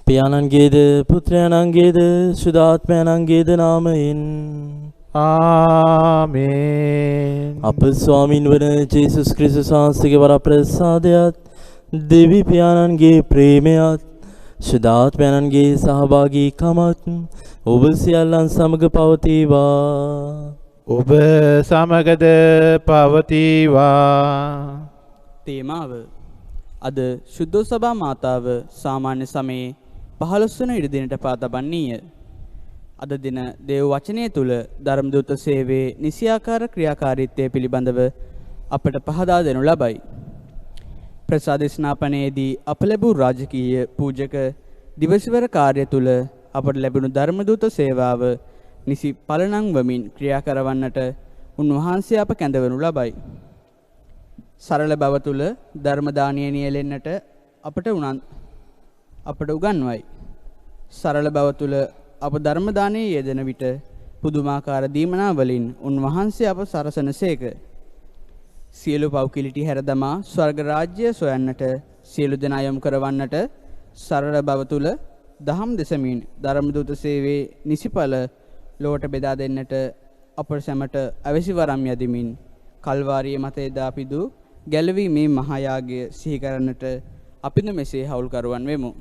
පියාණන්ගේද පුත්‍රයන්ගේද සුදාත්මයන්ගේද නාමයෙන් ආමේන්. අප ස්වාමින් වන ජේසුස් ක්‍රිස්තුස් වහන්සේගේ වරප්‍රසාදයත් දෙවි පියාණන්ගේ ප්‍රේමයත් සුදාත්මයන්ගේ සහභාගීකමත් ඔබ සියල්ලන් සමග පවතිවා. ඔබ සමගද පවතිවා. තේමාව අද ශුද්ධ සභා මාතාව සාමාන්‍ය සමයේ 15 වන ඉරිදිනට පාතබන්නීය. අද දින දේව වචනය තුල ධර්ම දූත සේවයේ නිසියාකාර ක්‍රියාකාරීත්වය පිළිබඳව අපට පහදා දෙනු ලබයි. ප්‍රසාද ස්නාපනයේදී අප ලැබූ රාජකීය පූජක දිවසිවර කාර්ය තුල අපට ලැබුණු ධර්ම දූත සේවාව නිසි පලණම් වමින් ක්‍රියා කරවන්නට උන්වහන්සේ අප කැඳවනු ලබයි. සරල බව තුල ධර්ම දානීය නියැලෙන්නට අපට උගන්වයි. සරල බව තුල අප ධර්ම දානයේ යෙදෙන විට පුදුමාකාර දීමනා වලින් උන්වහන්සේ අප සරසනසේක. සියලු පව් කිලිටි හැර දමා ස්වර්ග රාජ්‍ය සොයන්නට සියලු දෙනා යොමු කරවන්නට සරල බව තුල දහම් දෙසමින් ධර්ම දූත සේවයේ නිසිපල ලොවට බෙදා දෙන්නට අප සැමට අවශ්‍ය වරම් යදිමින් කල්වාරියේ මත එදා පිදු ගැලවීමේ මහා යාගය සිහි කරන්නට අපිට මෙසේ හවුල් කරවන් වෙමු.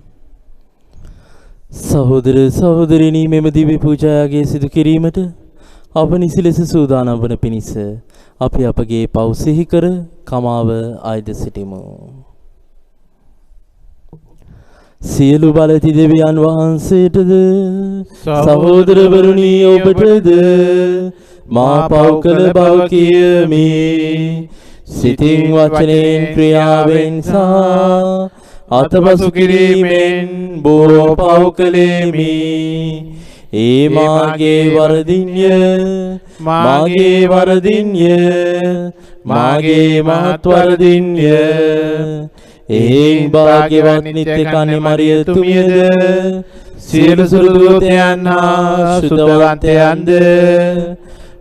සහෝදර සහෝදරිනි, මෙම දිව්‍ය පූජාගේ සිදු කිරීමට අප නිසි ලෙස සූදානම් වන පිණිස අපි අපගේ පව් සිහි කර කමාව ආයද සිටිමු. සියලු බලති දෙවියන් වහන්සේටද සහෝදරවරුනි ඔබටද මා පව් කළ බව කියමි. සිතින් වචනෙන් ක්‍රියාවෙන් සහ අතපසු කිරීමෙන් බොහෝ පව් කළෙමි. ඒ මාගේ වරදින්ය, මාගේ වරදින්ය, මාගේ මහත් වරදින්ය. එයින් භාග්‍යවත් නිත්‍ය කන්‍ය මරියතුමියද සියලු සුරදූතයන් හා සුදවන්තයන්ද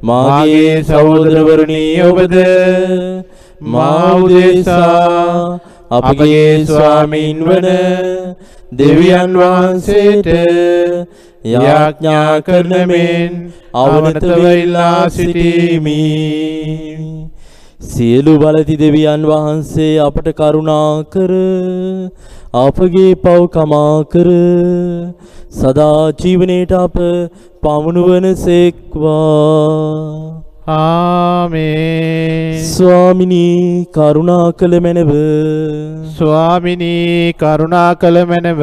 මාගේ සහෝදරවරුනි ඔබද මා උදෙසා අපගේ ස්වාමීන් වන දෙවියන් වහන්සේට යාඥා කරන මෙන් අවනතව ඉල්ලා සිටීමි. සියලු බලති දෙවියන් වහන්සේ අපට කරුණා කර අපගේ පව් කමා කර සදා ජීවනයේට අප පමුණුවන සේක්වා. ආමේන්. ස්වාමිනී කරුණා කළ මැනව. ස්වාමිනී කරුණා කළ මැනව.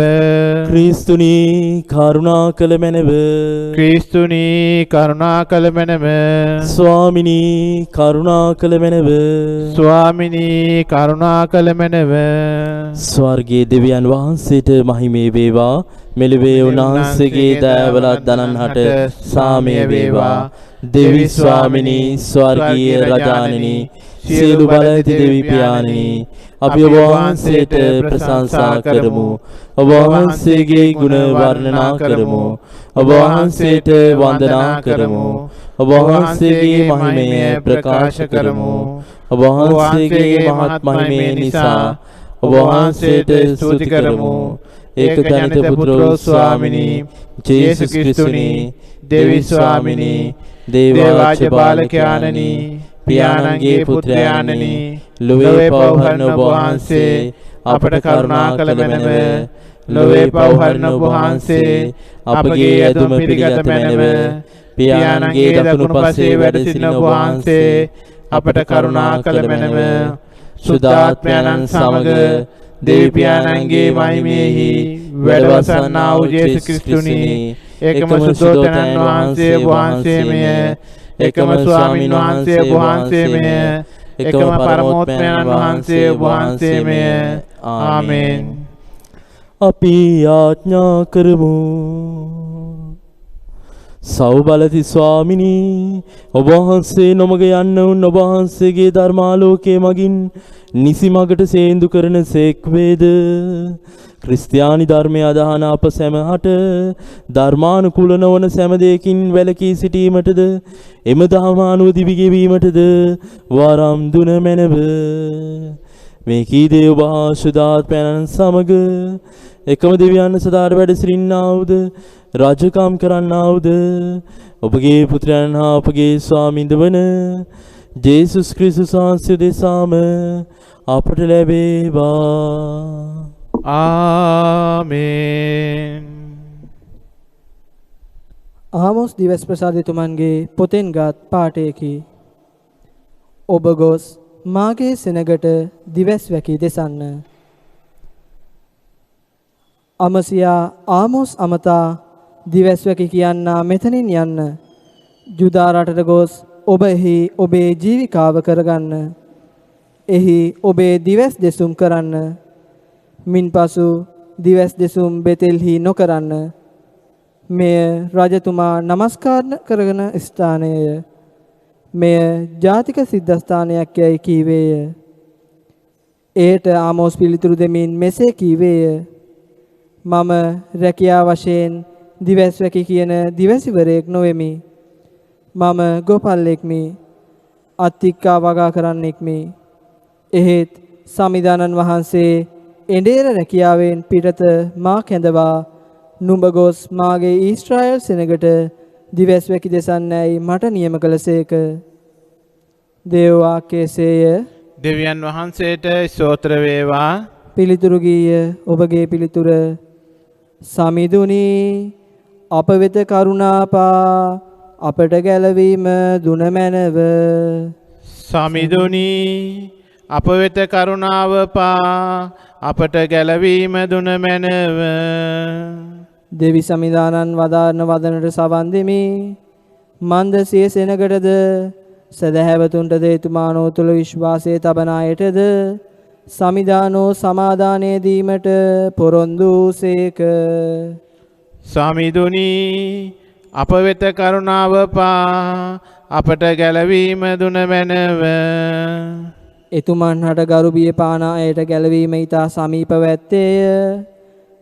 ක්‍රිස්තුනී කරුණා කළ මැනව. ක්‍රිස්තුනී කරුණා කළ මැනව. ස්වාමිනී කරුණා කළ මැනව. ස්වාමිනී කරුණා කළ මැනව. ස්වර්ගයේ දෙවියන් වහන්සේට මහිමේ වේවා. මෙලොවේ උන්වහන්සේගේ දයාවලත් දනන්හට සාමය වේවා. දෙවි ස්වාමිනී ස්වර්ගීය රජාණෙනි සියලු බල ඇති දෙවි පියාණෙනි අපි ඔබ වහන්සේට ප්‍රශංසා කරමු. ඔබ වහන්සේගේ ගුණ වර්ණනා කරමු. ඔබ වහන්සේට වන්දනා කරමු. ඔබ වහන්සේගේ මහිමය ප්‍රකාශ කරමු. ඔබ වහන්සේගේ මහත් මහිමය නිසා ඔබ වහන්සේට ස්තුති කරමු. ඒක ජනිත පුත්‍රෝ ස්වාමිනී ජේසුස් ක්‍රිස්තුනි දෙවි ස්වාමිනී දේවාජ බාලකයාණනි පියාණන්ගේ පුත්‍රයාණනි ලොවේ පවහරන ඔබ වහන්සේ අපට කරුණා කළ මැනව. ලොවේ පවහරන ඔබ වහන්සේ අපගේ ඇදුම පිළිගත මැනව. පියාණන්ගේ දකුණු පසේ වැඩ සිටින ඔබ වහන්සේ අපට කරුණා කළ මැනව. සුද්ධාත්මයන්න් සමග දෙවි පියාණන්ගේ මහිමයෙහි වැඩවසන්නා වූ ජේසුස් ක්‍රිස්තුනි එකම සුද්ධෝතනන් වහන්සේ වහන්සේමය. එකම ස්වාමීන් වහන්සේ වහන්සේමය. එකම පරමෝත්මයන් වහන්සේ වහන්සේමය. ආමේන්. අපි යාඥා කරමු. සෞබලති ස්වාමිනී ඔබ වහන්සේ නොමග යන්න උන් ඔබ වහන්සේගේ ධර්මාලෝකයේ මගින් නිසි මගට සේන්දු කරන සේක් වේද. ක්‍රිස්තියානි ධර්මය අදහන අප සැමහට ධර්මානුකූල නොවන සෑම දෙයකින් වැළකී සිටීමටද එම දහමානුව දිවි ගෙවීමටද වරම් දුන මැනව. මේ කී දේ ඔබ ආශුදාත්මයන් සමග එකම දෙවියන් සදාට වැඩ සිටින්නාවුද රාජකම් කරන්නාවුද ඔබගේ පුත්‍රයන් හා අපගේ ස්වාමින්ද වන ජේසුස් ක්‍රිස්තුස් වහන්සේ දෙසාම අපට ලැබේවා. ආමේන්. ආමෝස් දිවස් ප්‍රසාදිතුමන්ගේ පොතෙන් ගත් පාඨයකි. ඔබ ගොස් මාගේ සෙනගට දිවස් වැකී දෙසන්න. අමසියා ආමෝස් අමතා දිවස් වැකී කියන්නා මෙතනින් යන්න. ජුදා රටට ගොස් ඔබ එහි ඔබේ ජීවිකාව කරගන්න. එහි ඔබේ දිවස් දෙසුම් කරන්න. මින්පසු දිවස් දෙසුම් බෙතෙල්හි නොකරන්න. මෙය රජතුමා නමස්කාර කරගෙන ස්ථානය. මෙය ජාතික සිද්ධාස්ථානයක් යයි කීවේය. එයට ආමෝස් පිළිතුරු දෙමින් මෙසේ කීවේය. මම රැකියා වශයෙන් දිවස් වැකි කියන දිවසිවරයෙක් නොවෙමි. මම ගෝපල්ලෙක්මි. අත්තික්කා වගා කරන්නෙක්මි. එහෙත් සමිදානන් වහන්සේ එඬේර රැකියාවෙන් පිටත මා කැඳවා නුඹ ගොස් මාගේ ඊශ්‍රායල් සෙනගට දිවස් වැකි දෙසන්නැයි මට නියම කළසේක. දේව වාක්‍යයේය. දෙවියන් වහන්සේට ස්තෝත්‍ර වේවා. පිළිතුරු ගීය ඔබගේ පිළිතුර සමිඳුනි අප වෙත කරුණාපා අපට ගැලවීම දුන මැනව. සමිඳුනි අප වෙත කරුණාව පා අපට ගැලවීම දුන මැනව. දෙවි සමිදානන් වදාරන වදනට සවන් දෙමි. මන්ද සිය සෙනගටද සදහැවතුන්ටද එතුමානෝ තුළ විශ්වාසය තබන අයටද සමිදානෝ සමාදානය දීමට පොරොන්දු සේක. සමිඳුනි අප වෙත කරුණාව පා අපට ගැලවීම දුන මැනව. එතුමන් හට ගරු බිය පාන අයට ගැලවීම ඉතා සමීපව ඇත්තේය.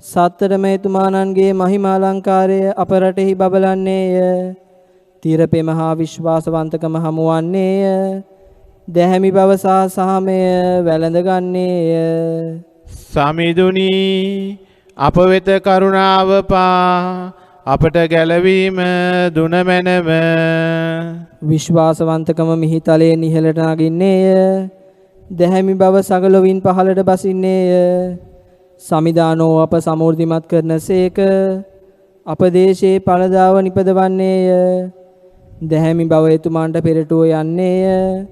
සත්තරම එතුමානන්ගේ මහිමාලංකාරය අප රටෙහි බබලන්නේය. තිරපෙම හා විශ්වාසවන්තකම හමුවන්නේය. දැහැමි බව සහ සහමය වැළඳගන්නේය. සමිඳුනි අප වෙත කරුණාව පා අපට ගැලවීම දුන මැනව. විශ්වාසවන්තකම මිහිතලයෙන් ඉහළට නගින්නේය. දැහැමි බව සගලොවින් පහළට බසින්නේය. සමිදානෝ අප සමෘද්ධිමත් කරන සේක. අප දේශයේ පළදාව නිපදවන්නේය. දැහැමි බව එතුමන්ට පෙරටුව යන්නේය.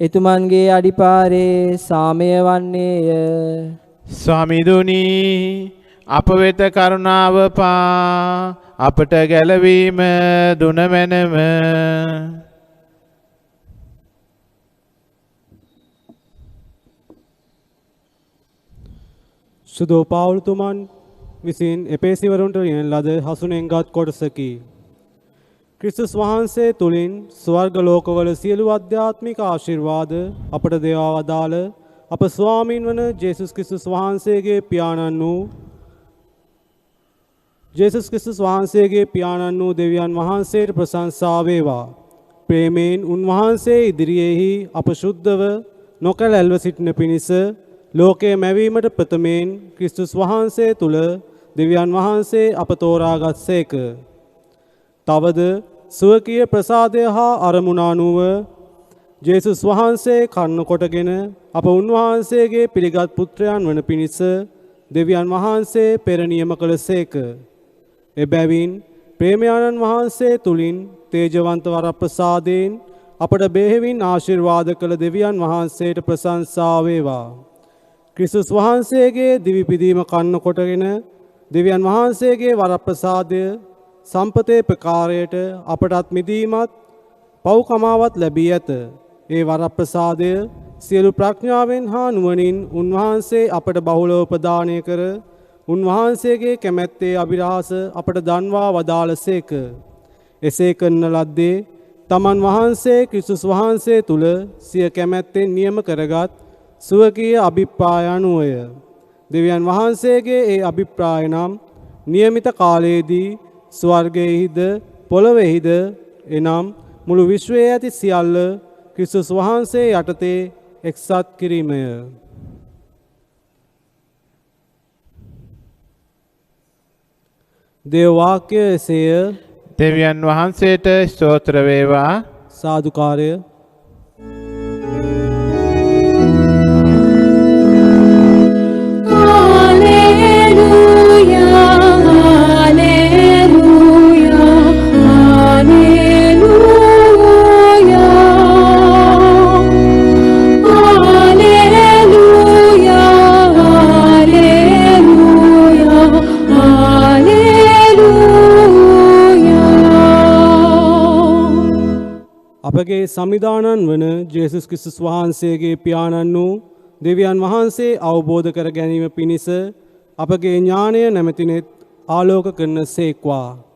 එතුමන්ගේ අඩිපාරේ සාමය වන්නේය. ස්වාමිදුනි අප වෙත කරුණාව පා අපට ගැලවීම දුනමැනම. සුදෝ පාවුල්තුමන් විසින් එපේසිවරුන්ට ලියන ලද හසුනෙන්ගත් කොටසකි. ක්‍රිස්තුස් වහන්සේ තුළින් ස්වර්ග ලෝකවල සියලු අධ්‍යාත්මික ආශිර්වාද අපට දේවා වදාළ අප ස්වාමීන් වන ජේසුස් ක්‍රිස්තුස් වහන්සේගේ පියාණන් වූ දෙවියන් වහන්සේට ප්‍රශංසා වේවා. ප්‍රේමයෙන් උන්වහන්සේ ඉදිරියේහි අප ශුද්ධව නොකැලැල්ව සිටින පිණිස ලෝකයේ මැවීමට ප්‍රථමයෙන් ක්‍රිස්තුස් වහන්සේ තුල දෙවියන් වහන්සේ අප තෝරාගත්සේක. තවද සුවකීය ප්‍රසාදය හා අරමුණ අනුව ජේසුස් වහන්සේ කන්න කොටගෙන අප උන්වහන්සේගේ පිළිගත් පුත්‍රයන් වන පිණිස දෙවියන් වහන්සේ පෙර නියම කළසේක. එබැවින් ප්‍රේමයාණන් වහන්සේ තුලින් තේජවන්ත වරප්‍රසාදයෙන් අපට බෙහෙවින් ආශිර්වාද කළ දෙවියන් වහන්සේට ප්‍රශංසා වේවා. ක්‍රිස්තුස් වහන්සේගේ දිවි පිදීම කන්න කොටගෙන දෙවියන් වහන්සේගේ වරප්‍රසාදය සම්පතේ ප්‍රකාරයට අපටත් මිදීමත් පව්කමාවත් ලැබී ඇත. ඒ වරප්‍රසාදය සියලු ප්‍රඥාවෙන් හා නුවණින් උන්වහන්සේ අපට බහුලව ප්‍රදානය කර උන්වහන්සේගේ කැමැත්තේ අභිරහස අපට දන්වා වදාළසේක. එසේ කරන ලද්දේ තමන් වහන්සේ ක්‍රිස්තුස් වහන්සේ තුල සිය කැමැත්තෙන් නියම කරගත් සුවකීය අභිප්‍රාය අනුවය. දෙවියන් වහන්සේගේ ඒ අභිප්‍රාය නම් නියමිත කාලයේදී ස්වර්ගයේහිද පොළොවේහිද එනම් මුළු විශ්වයේ ඇති සියල්ල ක්‍රිස්තුස් වහන්සේ යටතේ එක්සත් කිරීමය. දේව වාක්‍ය එසේය. දෙවියන් වහන්සේට ස්තෝත්‍ර වේවා. සාදුකාරය. අපගේ සමිදානන් වන ජේසුස් ක්‍රිස්තුස් වහන්සේගේ පියාණන් වූ දෙවියන් වහන්සේ අවබෝධ කර ගැනීම පිණිස අපගේ ඥානය නැමැතිනෙත් ආලෝක කරන සේක්වා.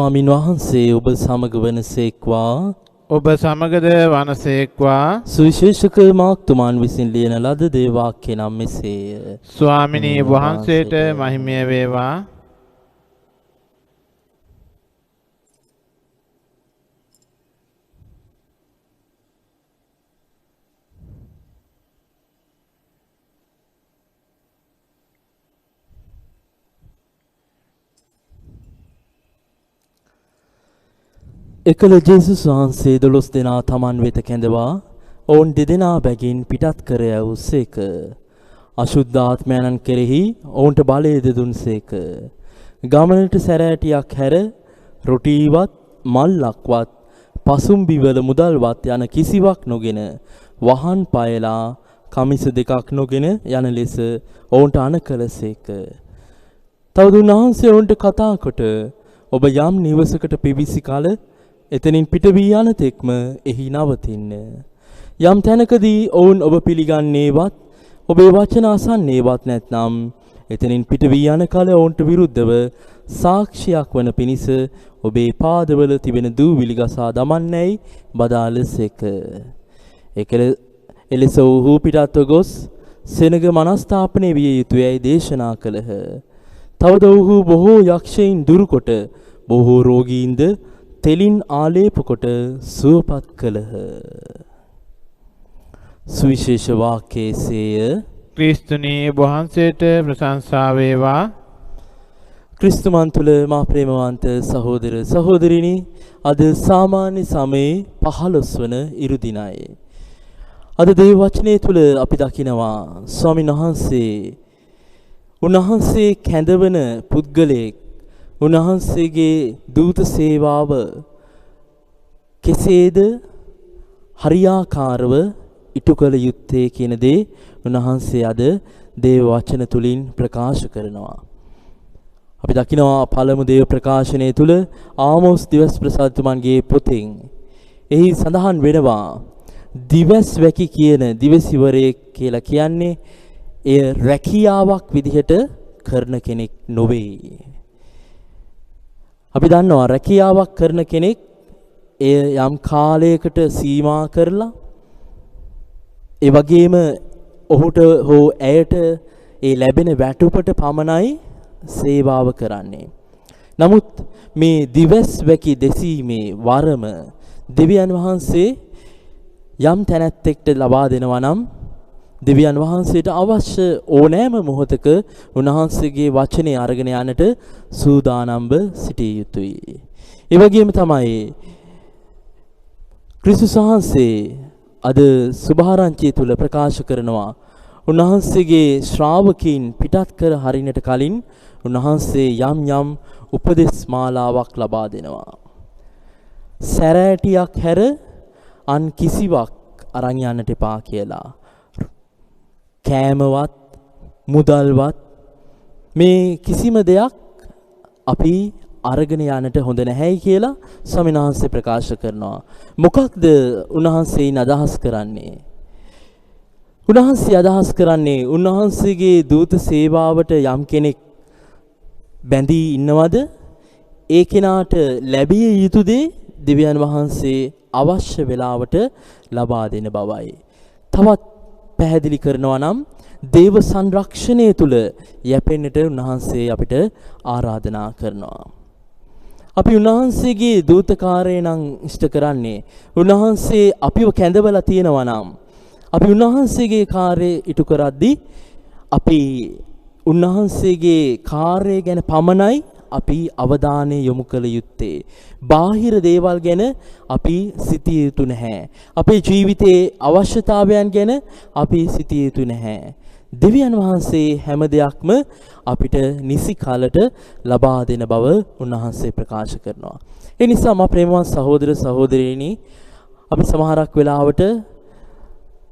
ස්වාමින් වහන්සේ ඔබ සමග වනසේක්වා. ඔබ සමගද වනසේක්වා. සුවිශේෂක මාක්තුමාන් විසින් ලියන ලද දේවාක්‍ය නම් මෙසේය. ස්වාමිනී වහන්සේට මහිමය වේවා. එකල ජේසුස් වහන්සේ 12 දෙනා තමන් වෙත කැඳවා ඔවුන් දෙදෙනා බැගින් පිටත් කර යවුසේක. අශුද්ධාත්මයන්න් කෙරෙහි ඔවුන්ට බලය දෙදුන්සේක. ගමනට සැරෑටියක් හැර රොටීවත් මල්ලක්වත් පසුම්බිවල මුදල්වත් යන කිසිවක් නොගෙන වහන් පයලා කමිස දෙකක් නොගෙන යන ලෙස ඔවුන්ට අනකලසේක. තවද උන්වහන්සේ ඔවුන්ට කතා කොට ඔබ යම් නිවසකට පිවිසි කල එතනින් පිට වී යන තෙක්ම එහි නවතින්න. යම් තැනකදී ඔවුන් ඔබ පිළිගන්නේවත් ඔබේ වචන අසන්නේවත් නැත්නම් එතනින් පිට වී යන කල ඔවුන්ට විරුද්ධව සාක්ෂියක් වන පිණිස ඔබේ පාදවල තිබෙන දූවිලි ගසා දමන්නේයි බදාලසේක. එලෙස ඔහු පිටත්ව ගොස් සෙනග මනස්ථාපනය විය යුතුයයි දේශනා කළහ. තවද ඔහු බොහෝ යක්ෂයින් දුරුකොට බොහෝ රෝගීන්ද තෙලින් ආලේප කොට සුවපත් කළහ. සුවිශේෂ වාක්‍යයේසේය. ක්‍රිස්තුනී වහන්සේට ප්‍රශංසා වේවා. ක්‍රිස්තුමන් තුළ මා ප්‍රේමවන්ත සහෝදර සහෝදරිනි, අද සාමාන්‍ය සමයේ 15 වන ඉරු දිනයි. අද දේව වචනය තුළ අපි දකිනවා ස්වාමීන් වහන්සේ උන්වහන්සේ කැඳවන පුද්ගලයෙක්, උන්වහන්සේගේ දූත සේවාව කෙසේද හරියාකාරව ඉටු කළ යුත්තේ කියන දේ උන්වහන්සේ අද දේව වචන තුලින් ප්‍රකාශ කරනවා. අපි දකිනවා පළමු දේව ප්‍රකාශනය තුල ආමෝස් දිවස් ප්‍රසාදතුමන්ගේ පොතෙන් එහි සඳහන් වෙනවා දිවස් වැකි කියන දිවසිවරයෙක් කියලා කියන්නේ එය රැකියාවක් විදිහට කරන කෙනෙක් නොවේ. අපි දන්නවා රැකියාවක් කරන කෙනෙක් එය යම් කාලයකට සීමා කරලා ඒ වගේම ඔහුට හෝ ඇයට ඒ ලැබෙන වැටුපට පමණයි සේවාව කරන්නේ. නමුත් මේ දිවස් වැකි දෙසීමේ වරම දෙවියන් වහන්සේ යම් තැනැත්තෙක්ට ලබා දෙනවා නම් දෙවියන් වහන්සේට අවශ්‍ය ඕනෑම මොහොතක උන්වහන්සේගේ වචනේ අරගෙන යන්නට සූදානම්ව සිටිය යුතුයි. ඒ වගේම තමයි ක්‍රිස්තුස් වහන්සේ අද සුභාරංචිය තුල ප්‍රකාශ කරනවා උන්වහන්සේගේ ශ්‍රාවකීන් පිටත් කර හරිනට කලින් උන්වහන්සේ යම් යම් උපදෙස් මාලාවක් ලබා දෙනවා. සැරෑටියක් හැර අන් කිසිවක් අරන් යන්නට එපා කියලා. කෑමවත් මුදල්වත් මේ කිසිම දෙයක් අපි අරගෙන යන්නට හොඳ නැහැයි කියලා ස්වාමීන් වහන්සේ ප්‍රකාශ කරනවා. මොකක්ද උන්වහන්සේයින් අදහස් කරන්නේ? උන්වහන්සේ අදහස් කරන්නේ උන්වහන්සේගේ දූත සේවාවට යම් කෙනෙක් බැඳී ඉන්නවද ඒ කෙනාට ලැබිය යුතු දේ දෙවියන් වහන්සේ අවශ්‍ය වෙලාවට ලබා දෙන බවයි. තවත් පැහැදිලි කරනවා නම් දේව සංරක්ෂණය තුල යැපෙන්නට උන්වහන්සේ අපිට ආරාධනා කරනවා. අපි උන්වහන්සේගේ දූතකාරය නම් ඉෂ්ට කරන්නේ උන්වහන්සේ අපිව කැඳවලා තියෙනවා නම් අපි උන්වහන්සේගේ කාර්යය ඉටු කරද්දී අපි උන්වහන්සේගේ කාර්යය ගැන පමණයි අපි අවධානය යොමු කළ යුත්තේ. බාහිර දේවල් ගැන අපි සිතිය යුතු නැහැ. අපේ ජීවිතයේ අවශ්‍යතාවයන් ගැන අපි සිතිය යුතු නැහැ. දෙවියන් වහන්සේ හැම දෙයක්ම අපිට නිසි කාලට ලබා දෙන බව උන්වහන්සේ ප්‍රකාශ කරනවා. ඒ නිසා මා ප්‍රේමවත් සහෝදර සහෝදරියනි, අපි සමහරක් වෙලාවට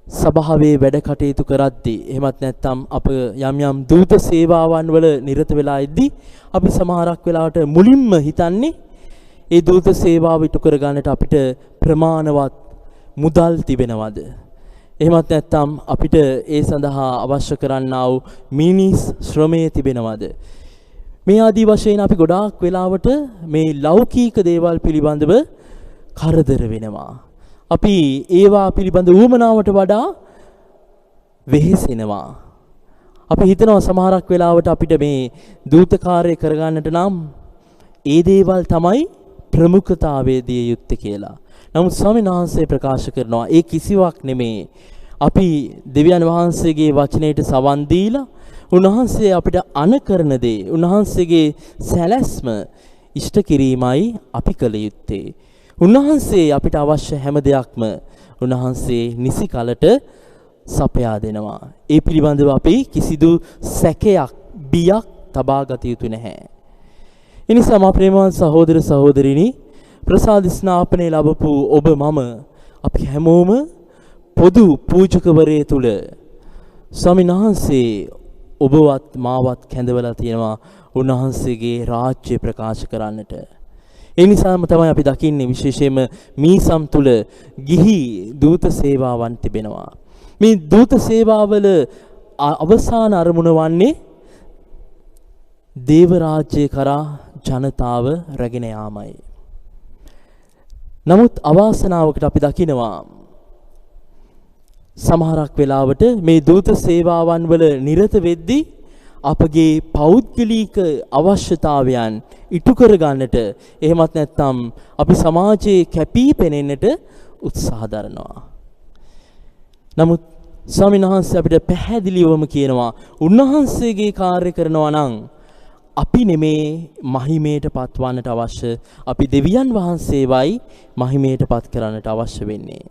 සභාවේ වැඩ කටයුතු කරද්දී එහෙමත් නැත්නම් අප යම් යම් දූත සේවාවන් වල නිරත වෙලා ඉද්දී අපි සමහරක් වෙලාවට මුලින්ම හිතන්නේ ඒ දූත සේවාව ඉටු කර ගන්නට අපිට ප්‍රමාණවත් මුදල් තිබෙනවද? එහෙමත් නැත්නම් අපිට ඒ සඳහා අවශ්‍ය කරන්නා වූ මිනිස් ශ්‍රමය තිබෙනවද? මේ ආදී වශයෙන් අපි ගොඩාක් වෙලාවට මේ ලෞකික දේවල් පිළිබඳව කරදර වෙනවා. අපි ඒවා පිළිබඳ ඌමනාවට වඩා වෙහෙසෙනවා. අපි හිතනවා සමහරක් වෙලාවට අපිට මේ දූතකාරය කරගන්නට නම් ඒ දේවල් තමයි ප්‍රමුඛතාවයේ දිය යුත්තේ කියලා. නමුත් ස්වාමීන් වහන්සේ ප්‍රකාශ කරනවා ඒ කිසිවක් නෙමේ. අපි දෙවියන් වහන්සේගේ වචනයට සවන් දීලා උන්වහන්සේ අපිට අනුකරන දේ, උන්වහන්සේගේ සැලැස්ම ඉෂ්ට කිරීමයි අපි කළ යුත්තේ. උන්වහන්සේ අපිට අවශ්‍ය හැම දෙයක්ම උන්වහන්සේ නිසි කලට සපයා දෙනවා. ඒ පිළිබඳව අපි කිසිදු සැකයක්, බියක් තබා ගත යුතු නැහැ. ඒ නිසා මා ප්‍රේමවත් සහෝදර සහෝදරිනි, ප්‍රසාද ස්නාපනය ලැබපු ඔබ මම අපි හැමෝම පොදු පූජකවරය තුල ස්වාමීන් වහන්සේ ඔබවත් මාවත් කැඳවලා තියෙනවා උන්වහන්සේගේ රාජ්‍ය ප්‍රකාශ කරන්නට. ඒ නිසාම තමයි අපි දකින්නේ විශේෂයෙන්ම මීසම් තුල ගිහි දූත සේවාවන් තිබෙනවා. මේ දූත සේවාවල අවසාන අරමුණ වන්නේ දේව රාජ්‍ය කරා ජනතාව රැගෙන යාමයි. නමුත් අවාසනාවකට අපි දකිනවා සමහරක් වෙලාවට මේ දූත සේවාවන් වල නිරත වෙද්දී අපගේ පෞද්ගලික අවශ්‍යතාවයන් ඉටු කර ගන්නට එහෙමත් නැත්නම් අපි සමාජයේ කැපී පෙනෙන්නට උත්සාහ දරනවා. නමුත් ස්වාමීන් වහන්සේ අපිට පැහැදිලිවම කියනවා උන්වහන්සේගේ කාර්ය කරනවා නම් අපි නෙමේ මහිමයට පත්වන්නට අවශ්‍ය, අපි දෙවියන් වහන්සේවයි මහිමයට පත් කරන්නට අවශ්‍ය වෙන්නේ.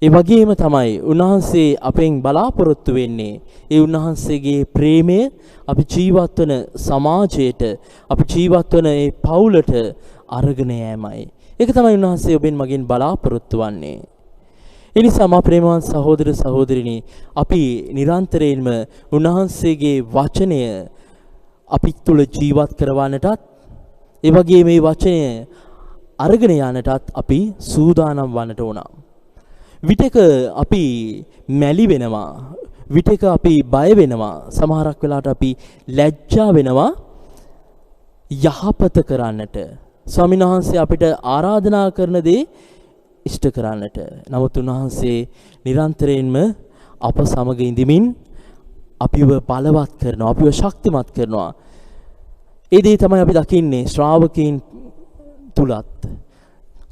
ඒ වගේම තමයි උන්වහන්සේ අපෙන් බලාපොරොත්තු වෙන්නේ ඒ උන්වහන්සේගේ ප්‍රේමය අපි ජීවත් වන සමාජයට, අපි ජීවත් වන ඒ පවුලට අරගෙන යෑමයි. ඒක තමයි උන්වහන්සේ ඔබෙන් මගෙන් බලාපොරොත්තු වන්නේ. ඒ නිසා මා ප්‍රේමවත් සහෝදර සහෝදරිනි, අපි නිරන්තරයෙන්ම උන්වහන්සේගේ වචනය අපි තුල ජීවත් කරවන්නටත්, ඒ වගේ මේ වචනය අරගෙන යන්නටත් අපි සූදානම් වන්නට ඕන. විටක අපි මැලි වෙනවා, විටක අපි බය වෙනවා, සමහරක් වෙලාවට අපි ලැජ්ජා වෙනවා යහපත කරන්නට. ස්වාමීන් වහන්සේ අපිට ආරාධනා කරන දේ ඉෂ්ට කරන්නට. නමුත් උන්වහන්සේ නිරන්තරයෙන්ම අප සමග ඉඳමින් අපිව බලවත් කරනවා, අපිව ශක්තිමත් කරනවා. ඒ දේ තමයි අපි දකින්නේ ශ්‍රාවකයන් තුලත්.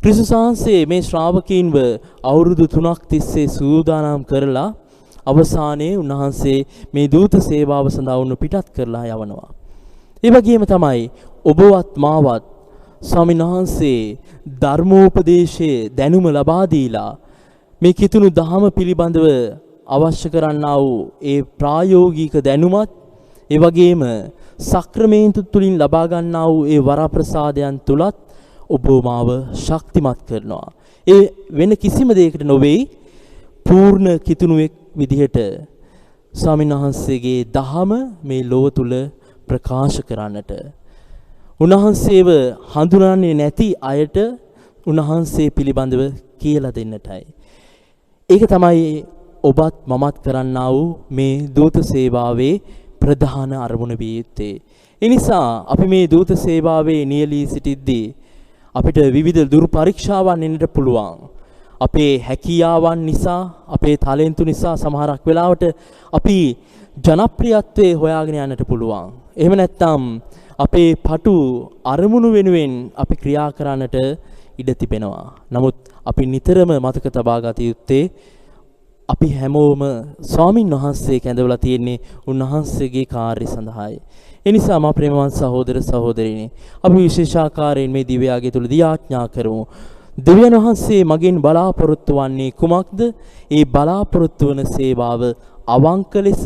ක්‍රිස්තුස් වහන්සේ මේ ශ්‍රාවකීන්ව අවුරුදු 3ක් තිස්සේ සූදානම් කරලා අවසානයේ උන්වහන්සේ මේ දූත සේවාව සඳහා උන් පිටත් කරලා යවනවා. ඒ වගේම තමයි ඔබවත් මාවත් ස්වාමීන් වහන්සේ ධර්මෝපදේශයේ දැනුම ලබා දීලා මේ කිතුණු දහම පිළිබඳව අවශ්‍ය කරන්නා වූ ඒ ප්‍රායෝගික දැනුමත්, ඒ වගේම සක්‍රමේන්තු තුලින් ලබා ගන්නා වූ ඒ වරප්‍රසාදයන් තුලත් ඔබ මාව ශක්තිමත් කරනවා. ඒ වෙන කිසිම දෙයකට නොවේ, පූර්ණ කිතුණුවෙක් විදිහට ස්වාමීන් වහන්සේගේ දහම මේ ලෝව තුල ප්‍රකාශ කරන්නට. උන්වහන්සේව හඳුනන්නේ නැති අයට උන්වහන්සේ පිළිබඳව කියලා දෙන්නටයි. ඒක තමයි ඔබත් මමත් කරන්නා වූ මේ දූත සේවාවේ ප්‍රධාන අරමුණ විය යුත්තේ. ඒ නිසා අපි මේ දූත සේවාවේ නියැලී සිටිද්දී අපිට විවිධ දුරු පරීක්ෂාවන් එන්නට පුළුවන්. අපේ හැකියාවන් නිසා, අපේ ටැලන්තු නිසා සමහරක් වෙලාවට අපි ජනප්‍රියත්වයේ හොයාගෙන යන්නට පුළුවන්. එහෙම නැත්නම් අපේ පටු අරමුණු වෙනුවෙන් අපි ක්‍රියා කරන්නට ඉඩ තිබෙනවා. නමුත් අපි නිතරම මතක තබා ගත යුත්තේ අපි හැමෝම ස්වාමින් වහන්සේ කැඳවලා තියෙන්නේ උන්වහන්සේගේ කාර්ය සඳහායි. ඒ නිසා මා ප්‍රේමවත් සහෝදර සහෝදරිනි, අපි විශේෂාකාරයෙන් මේ දිව්‍යයාගය තුල දියාඥා කරමු. දෙවියන් වහන්සේ මගෙන් බලාපොරොත්තු වන්නේ කුමක්ද? ඒ බලාපොරොත්තු වන සේවාව අවංක ලෙස,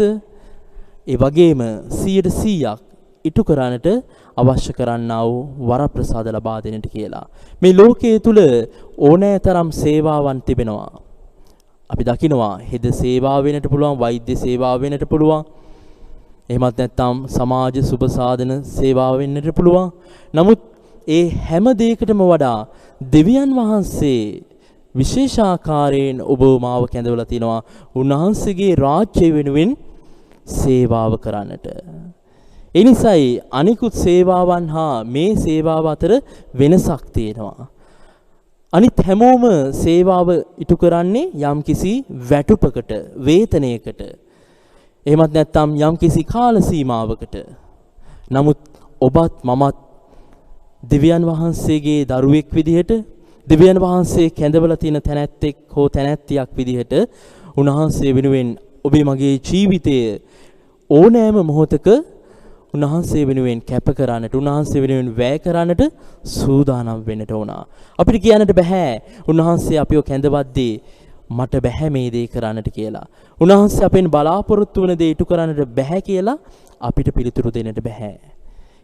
ඒ වගේම 100% ඉටු කරන්නට අවශ්‍ය කරන්නා වූ වරප්‍රසාද ලබා දෙන්නට කියලා. මේ ලෝකයේ තුල ඕනෑතරම් සේවාවන් තිබෙනවා. අපි දකිනවා හෙද සේවාව වෙන්නට පුළුවන්, වෛද්‍ය සේවාව වෙන්නට පුළුවන්, එහෙමත් නැත්නම් සමාජ සුබ සාධන සේවාව වෙන්නට පුළුවන්. නමුත් ඒ හැම දෙයකටම වඩා දෙවියන් වහන්සේ විශේෂාකාරයෙන් ඔබ මාව කැඳවලා තිනවා උන්වහන්සේගේ රාජ්‍ය වෙනුවෙන් සේවාව කරන්නට. ඒ නිසායි අනිකුත් සේවාවන් හා මේ සේවාව අතර වෙනසක් තියෙනවා. අනිත් හැමෝම සේවාව ඉටු කරන්නේ යම්කිසි වැටුපකට, වේතනයකට. එහෙමත් නැත්නම් යම්කිසි කාල සීමාවකට. නමුත් ඔබත් මමත් දෙවියන් වහන්සේගේ දරුවෙක් විදිහට, දෙවියන් වහන්සේ කැඳවලා තියෙන තැනැත්තෙක් හෝ තැනැත්තියක් විදිහට උන්වහන්සේ වෙනුවෙන් ඔබේ මගේ ජීවිතයේ ඕනෑම මොහොතක උන්වහන්සේ වෙනුවෙන් කැප කරන්නට, උන්වහන්සේ වෙනුවෙන් වැය කරන්නට සූදානම් වෙන්නට ඕන. අපිට කියන්නට බෑ උන්වහන්සේ අපිව කැඳවද්දී මට බෑ මේ දේ කරන්නට කියලා. උන්වහන්සේ අපෙන් බලාපොරොත්තු වන දේ ඉටු කරන්නට බෑ කියලා අපිට පිළිතුරු දෙන්නට බෑ.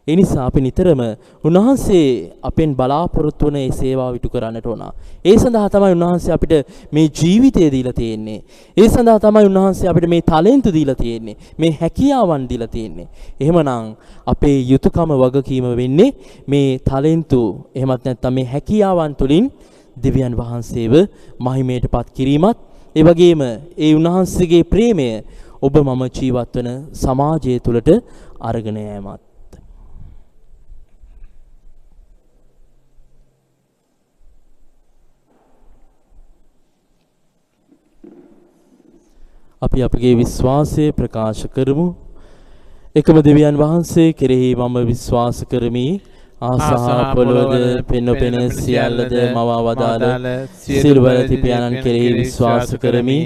ඒ නිසා අපි නිතරම උන්වහන්සේ අපෙන් බලාපොරොත්තු වන ඒ සේවාව ඉටු කරන්නට ඕන. ඒ සඳහා තමයි උන්වහන්සේ අපිට මේ ජීවිතය දීලා තියෙන්නේ. ඒ සඳහා තමයි උන්වහන්සේ අපිට මේ ටැලන්තු දීලා තියෙන්නේ. මේ හැකියාවන් දීලා තියෙන්නේ. එහෙමනම් අපේ යුතුයකම වගකීම වෙන්නේ මේ ටැලන්තු එහෙමත් නැත්නම් මේ හැකියාවන් තුලින් දෙවියන් වහන්සේව මහිමයටපත් කිරීමත්, ඒ වගේම ඒ උන්වහන්සේගේ ප්‍රේමය ඔබ මම ජීවත් වන සමාජය තුළට අරගෙන යෑමත්. අපි අපගේ විශ්වාසය ප්‍රකාශ කරමු. එකම දෙවියන් වහන්සේ කෙරෙහි මම විශ්වාස කරමි. ආසා පොළොවද පෙනෙන සියල්ලද මවා වදාළ සිල්වලති පියාණන් කෙරෙහි විශ්වාස කරමි.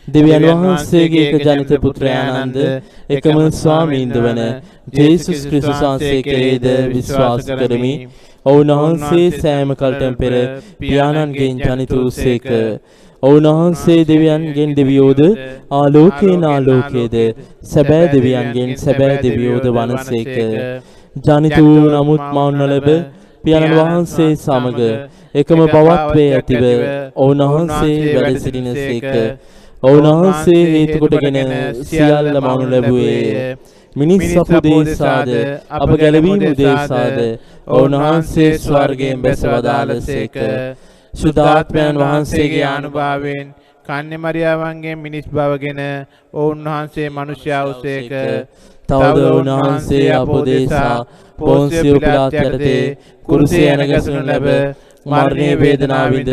දෙවියන් වහන්සේගේ එක ජනිත පුත්‍රයානන්ද එකම ස්වාමීන්ද වන ජේසුස් ක්‍රිස්තුස් වහන්සේ කෙරෙහිද විශ්වාස කරමි. ඔවුන්වහන්සේ සෑම කල්ටම පෙර පියාණන්ගෙන් ජනිත වූසේක. ඔවුන්වහන්සේ දෙවියන්ගෙන් දෙවියෝද ආලෝකයෙන් ආලෝකයේද සැබෑ දෙවියන්ගෙන් සැබෑ දෙවියෝද වනසේක. ජනිත වූ නමුත් මවුන් නොලැබ පියාණන් වහන්සේ සමග එකම බවක් වේ ඇතිව ඔවුන්වහන්සේ වැඩ සිටිනසේක. ඔවුන්වහන්සේ හේතු කොටගෙන සියල්ල මවුන් ලැබුවේ. මිනිස් අපදේශාද අප ගැලවීම උදෙසාද ඔවුන්වහන්සේ ස්වර්ගයෙන් බැස වදාළසේක. සුද්ධාත්මයන් වහන්සේගේ අනුභවයෙන් කන්‍ය මරියාවන්ගේ මිනිස් බවගෙන ඔවුන්වහන්සේ මනුෂ්‍යයා වූසේක. තවද ඔවුන්වහන්සේ අපදේශා පොන්සියෝ පිලාත් යටතේ කුරුසේ ඇනගැසුණු ලැබ මරණීය වේදනාවිද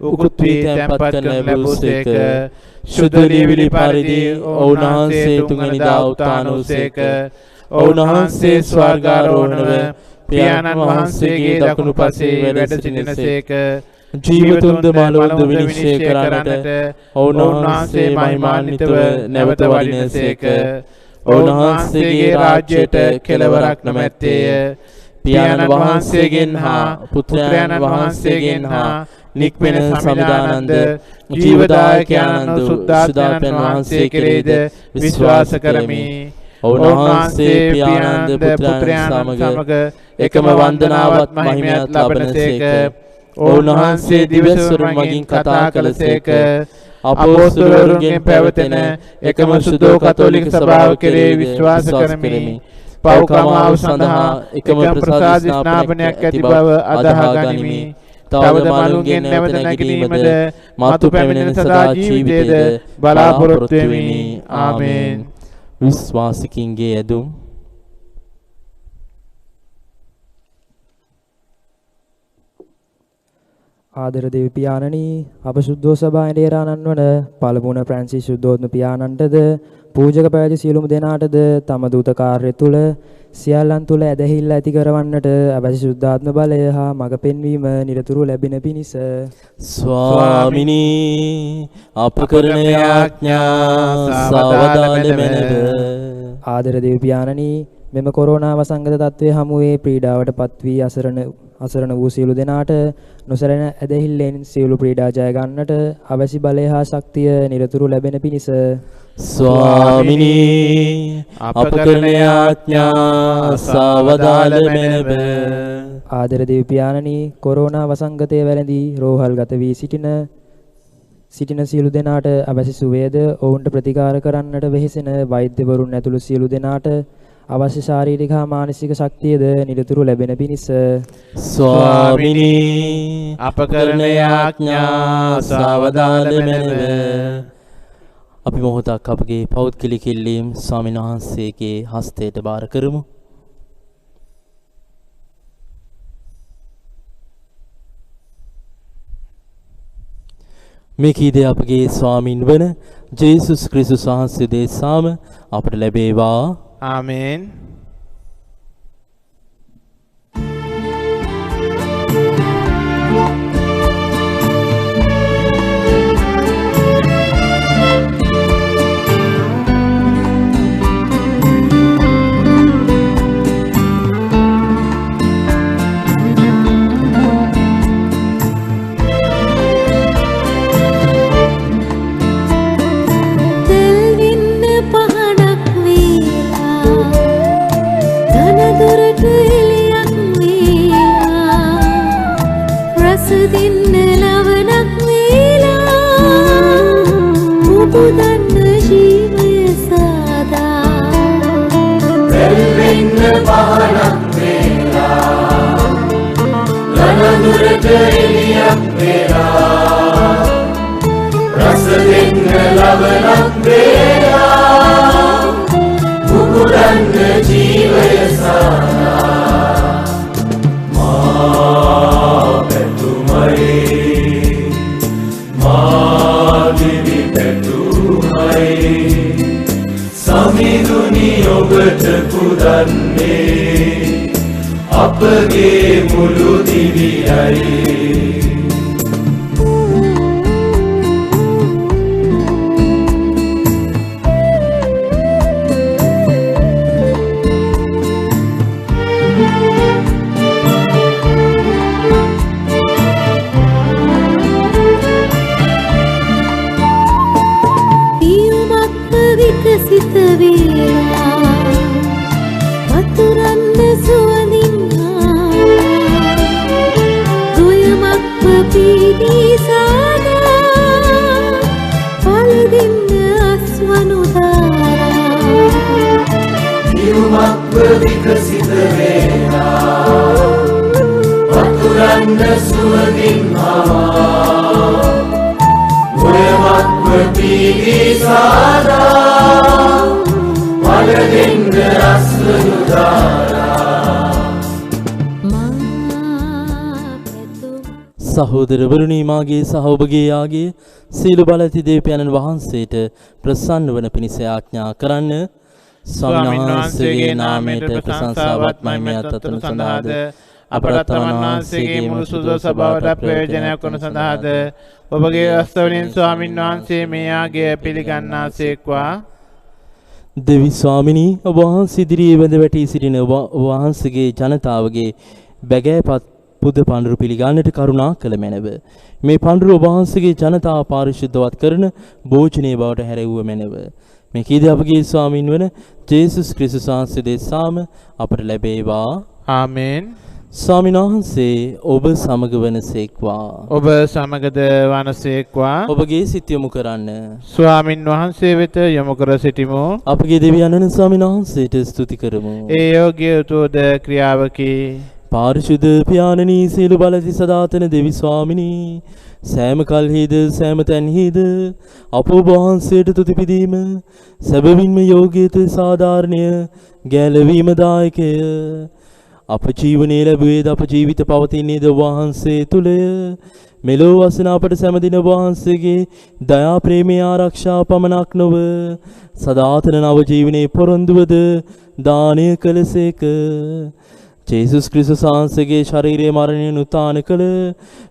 උකුත් වී තැන්පත් කරන ලැබුසේක. ශුද්ධ ලියවිලි පරිදි ඔවුන්වහන්සේ තුන්වෙනි දා උත්ථාන වූසේක. ඔවුන්වහන්සේ ස්වර්ගාරෝහණව පියාණන් වහන්සේගේ දකුණු පසේ වැඩ සිටිනසේක. ජීවතුන්ද මලවුන්ද විනිශ්චය කරන්නට ඔවුන්වහන්සේ මහිමාන්විතව නැවත වඩිනසේක. ඔවුන්වහන්සේගේ රාජ්‍යයට කෙලවරක් නොමැත්තේය. පියාණන් වහන්සේගෙන් හා පුත්‍රයන් වහන්සේගෙන් හා නික්මෙන සමිදානන්ද ජීවදායකයන්ද සුද්ධාත්මයන් වහන්සේ කෙරෙහිද විශ්වාස කරමි. ඔවුන්වහන්සේ පියාණන්ද පුත්‍රයන් සමග එකම වන්දනාවත් මහිමයත් ලබනසේක. ඔවුන්වහන්සේ දිවස්වරුන් මගින් කතා කළසේක. අපොස්තලවරුන්ගෙන් පැවතෙන එකම සුදෝ කතෝලික සභාව කෙරෙහි විශ්වාස කරමි. පව්කමාව සඳහා එකම ප්‍රසාද ස්නාපනයක් ඇති බව අදහා ගනිමි. තවද මලුන්ගෙන් නැවත නැගීමද මාතු පැමිණෙන සදා ජීවිතයද බලාපොරොත්තු වෙමි. ආමේන්. විශ්වාසිකින්ගේ ඇදුම්. ආදර දෙවි පියාණනි, අප සුද්ධෝ සභාවේ දේරාණන් වන පළමුවන ෆ්‍රැන්සිස් සුද්ධෝත්ම පියාණන්ටද පූජක පැවැති සියලුම දෙනාටද තම දූත කාර්ය තුල සියල්ලන් තුල ඇදහිල්ල ඇති කරවන්නට අවශ්‍ය සුද්ධාත්ම බලය හා මඟ පෙන්වීම නිරතුරු ලැබෙන පිණිස ස්වාමිනී අප කරන යාඥා සවදාල මැනව. ආදර දෙවි පියාණනි, මෙම කොරෝනා වසංගත තත්ත්වයේ හමුවේ පීඩාවට පත් වී අසරණ වූ සියලු දෙනාට නොසැලෙන ඇදහිල්ලෙන් සියලු පීඩා ජය ගන්නට අවශ්‍ය බලය හා ශක්තිය නිරතුරු ලැබෙන පිණිස ස්වාමිනී අප කරන යාඥා සවදාල මැනව. ආදර දෙවි පියාණනි, කොරෝනා වසංගතය වැළඳී රෝහල්ගත වී සිටින සියලු දෙනාට අවශ්‍ය සුවයද ඔවුන්ට ප්‍රතිකාර කරන්නට වෙහෙසෙන වෛද්‍යවරුන් ඇතුළු සියලු දෙනාට අවශ්‍ය ශාරීරික හා මානසික ශක්තියද නිරතුරු ලැබෙන පිණිස ස්වාමිනී අප කරන යාඥා සවදාල මැනව. අපි මොහොතක් අපගේ පෞද්ගලික ඉල්ලීම් ස්වාමීන් වහන්සේගේ හස්තයට බාර කරමු. මේ කීදේ අපගේ ස්වාමින් වන ජේසුස් ක්‍රිස්තුස් වහන්සේ දේශාම අපට ලැබේවා. ආමේන්. කරන්නේ අපගේ මුළු දිවියයි විකසිත වේවා වතුරන්න සුවඳින්හා දුයමක්ව පීඩී සාදා පල දෙන්න අස්වනුදාරා නියුමක්ව විකසිත වේවා වතුරන්න සුවඳින්හා දුයමක්ව පීඩී සාදා සහෝදරවරුනි මාගේ සහ ඔබගේ යාගේ සීල බල ඇති දේවයන්න් වහන්සේට ප්‍රසන්න වන පිණිස ආඥා කරන්න ස්වාමීන් වහන්සේගේ නාමයට ප්‍රශංසාවත් මහිමයත් අතුරු සඳහාද අපරාධ වහන්සේගේ මුළු සුදු සභාවට ප්‍රයෝජනයක් වන සඳහාද ඔබගේ අස්තවලින් ස්වාමීන් වහන්සේ මේ යාගය පිළිගන්නාසේක්වා දෙවි ස්වාමිනී ඔබ වහන්සේ ඉදිරියේ වැඳ වැටී සිටින ඔබ වහන්සේගේ ජනතාවගේ බැගෑපත් පුද පඬුරු පිළිගන්නට කරුණා කළ මැනව. මේ පඬුරු ඔබ වහන්සේගේ ජනතාව පාරිශුද්ධවත් කරන භෝජනයේ බවට හැරෙව්ව මැනව. මේ කීද අපගේ ස්වාමින් වන ජේසුස් ක්‍රිස්තුස් වහන්සේ දෙසාම අපට ලැබේවා. ආමේන්. ස්වාමීන් වහන්සේ ඔබ සමග වනසේක්වා. ඔබ සමගද වනසේක්වා. ඔබගේ සිත යොමු කරන්න. ස්වාමින් වහන්සේ වෙත යොමු කර සිටිමු. අපගේ දෙවියන් ස්වාමීන් වහන්සේට ස්තුති කරමු. ඒ යෝග්‍ය උතුද ක්‍රියාවකි. පාරිශුද්ධ පියාණනී සීල බලති සදාතන දෙවි ස්වාමිනී සෑම කල්හිද සෑම තැන්හිද අප ඔබ වහන්සේට තුති පිදීම සැබවින්ම යෝග්‍යත සාධාරණය ගැලවීම දායකය. අප ජීවනයේ ලැබුවේද අප ජීවිත පවතින්නේද වහන්සේ තුලය. මෙලොව වසන අපට සෑමදින වහන්සේගේ දයා ප්‍රේමී ආරක්ෂා පමණක් නොව සදාතන නව ජීවනයේ පොරොන්දුවද දානය කළසේක. ජේසුස් ක්‍රිස්තුස් වහන්සේගේ ශරීරයේ මරණයෙන් උත්ථාන කළ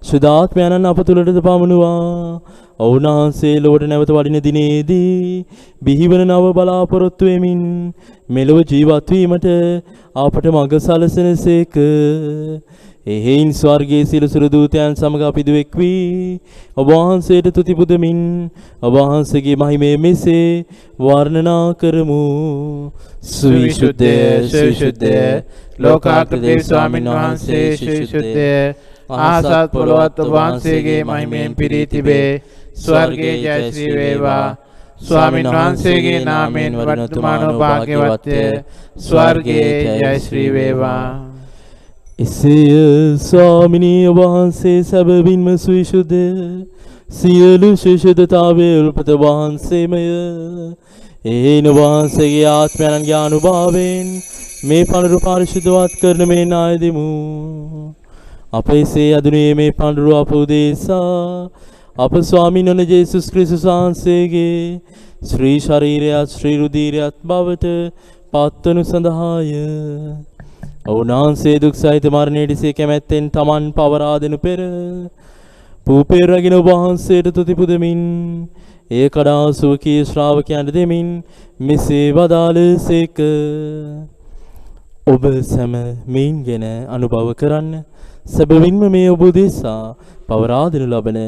සුදාත්මයන්න් අප තුළටද පමුණුවා. ඔවුන්වහන්සේ ලොවට නැවත වඩින දිනේදී බිහිවන නව බලාපොරොත්තු වෙමින් මෙලොව ජීවත් වීමට අපට මඟ සලසනසේක. එහෙයින් ස්වර්ගයේ සියලු සුර දූතයන් සමග අපි දුෙක් වී ඔබ වහන්සේට තුති පුදමින් ඔබ වහන්සේගේ මහිමය මෙසේ වර්ණනා කරමු. සවිසුද්ධ සවිසුද්ධ ලෝකාර්ථ දේව ස්වාමීන් වහන්සේ සවිසුද්ධ ආසත් පොළොවත් ඔබ වහන්සේගේ මහිමයෙන් පිරී තිබේ. ස්වර්ගයේ ජය ශ්‍රී වේවා. ස්වාමීන් වහන්සේගේ නාමයෙන් වර්තමාන භාග්‍යවත්ය. ස්වර්ගයේ ජය ශ්‍රී වේවා. එසේය ස්වාමිනී වහන්සේ සැබවින්ම සවිසුද්ධ සියලු ශිෂ්‍යතාවයේ උල්පත වහන්සේමය. ඒන වහන්සේගේ ආත්මයන්ගේ අනුභවයෙන් මේ පඬුරු පාරිශුද්ධවත් කරන මේ නාය දෙමු. අප එසේ අදුනේ මේ පඬුරු අප උදෙසා අප ස්වාමීන් වන ජේසුස් ක්‍රිස්තුස් වහන්සේගේ ශ්‍රී ශරීරයත් ශ්‍රී රුධිරයත් බවට පත්වනු සඳහාය. ඔවුන්වහන්සේ දුක් සහිත මරණයටසේ කැමැත්තෙන් තමන් පවරා දෙනු පෙර පූපේ රැගෙන වහන්සේට තුති පුදමින් ඒ කඩා සුවකී ශ්‍රාවකයන්ට දෙමින් මෙසේ වදාළසේක. ඔබ සැම මෙයින් ගැන අනුභව කරන්න. සැබවින්ම මේ ඔබ දෙසා පවරා දෙනු ලබන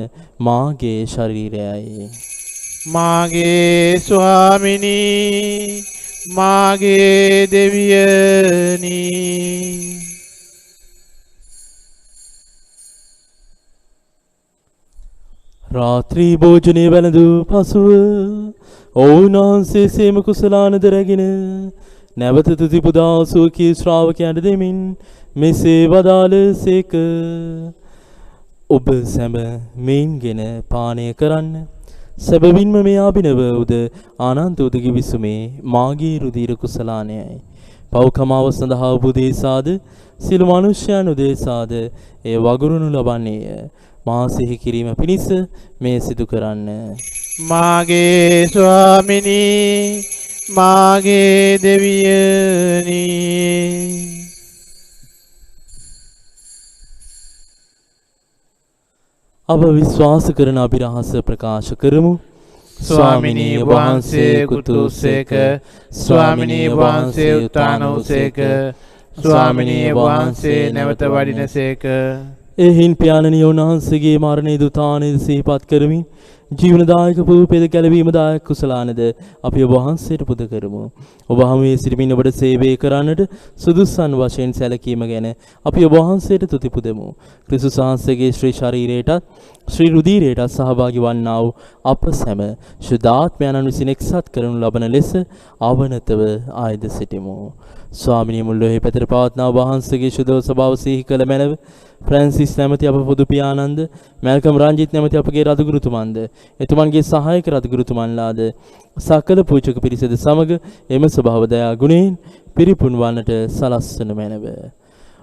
මාගේ ශරීරයයි. මාගේ ස්වාමිනී මාගේ දෙවියනි. රාත්‍රී භෝජනය වැළඳු පසුව ඔවුන් වහන්සේ සේම කුසලානද රැගෙන නැවත තුති පුදා සුවකී ශ්‍රාවකයන්ට දෙමින් මෙසේ වදාළසේක. ඔබ සැම මෙයින්ගෙන පානය කරන්න. සැබවින්ම මේ අභිනව උද ආනන්ත උදගි විසුමේ මාගේ රුධිර කුසලානයයි. පව්කමාව සඳහා ඔබ උදෙසාද සියලු මනුෂ්‍යයන් උදෙසාද එය වගුරුණු ලබන්නේය. මා සිහි කිරීම පිණිස මේ සිදු කරන්න. මාගේ ස්වාමිනී මාගේ දෙවියනි. අප විශ්වාස කරන අභිරහස ප්‍රකාශ කරමු. ස්වාමිනී වහන්සේ කුතුසේක, ස්වාමිනී වහන්සේ උත්තානෝසේක, ස්වාමිනී වහන්සේ නැවත වඩිනසේක. එහින් පියාණනි වහන්සේගේ මරණේ දුතානේද සිහිපත් කරමින් ජීවනදායක පූපේද කැලවීමදායක කුසලානද අපි ඔබ වහන්සේට පුද කරමු. ඔබ හමුවේ සිටිමින් ඔබට සේවය කරන්නට සුදුසන් වශයෙන් සැලකීම ගැන අපි ඔබ වහන්සේට තුති පුදමු. ක්‍රිස්තුස් වහන්සේගේ ශ්‍රී ශරීරයටත් ශ්‍රී රුධීරයටත් සහභාගී වන්නා වූ අප සැම ශුද්ධාත්මයන්න් විසින් එක්සත් කරනු ලබන ලෙස අවනතව ආයද සිටිමු. ස්වාමිනී මුල්ලෙහි පැතර පවත්නා වහන්සේගේ ශුද්ධ ස්වභාව සිහි කළ මැනව ෆ්‍රැන්සිස් නැමැති අප පොදු පියාණන්ද, මැල්කම් රංජිත් නැමැති අපගේ රදගුරුතුමන්ද, එතුමන්ගේ සහායක රදගුරුතුමන්ලාද සකල පූජක පිරිසද සමග එම ස්වභාව දයා ගුණයෙන් පිරිපුන් වන්නට සලස්වන මැනව.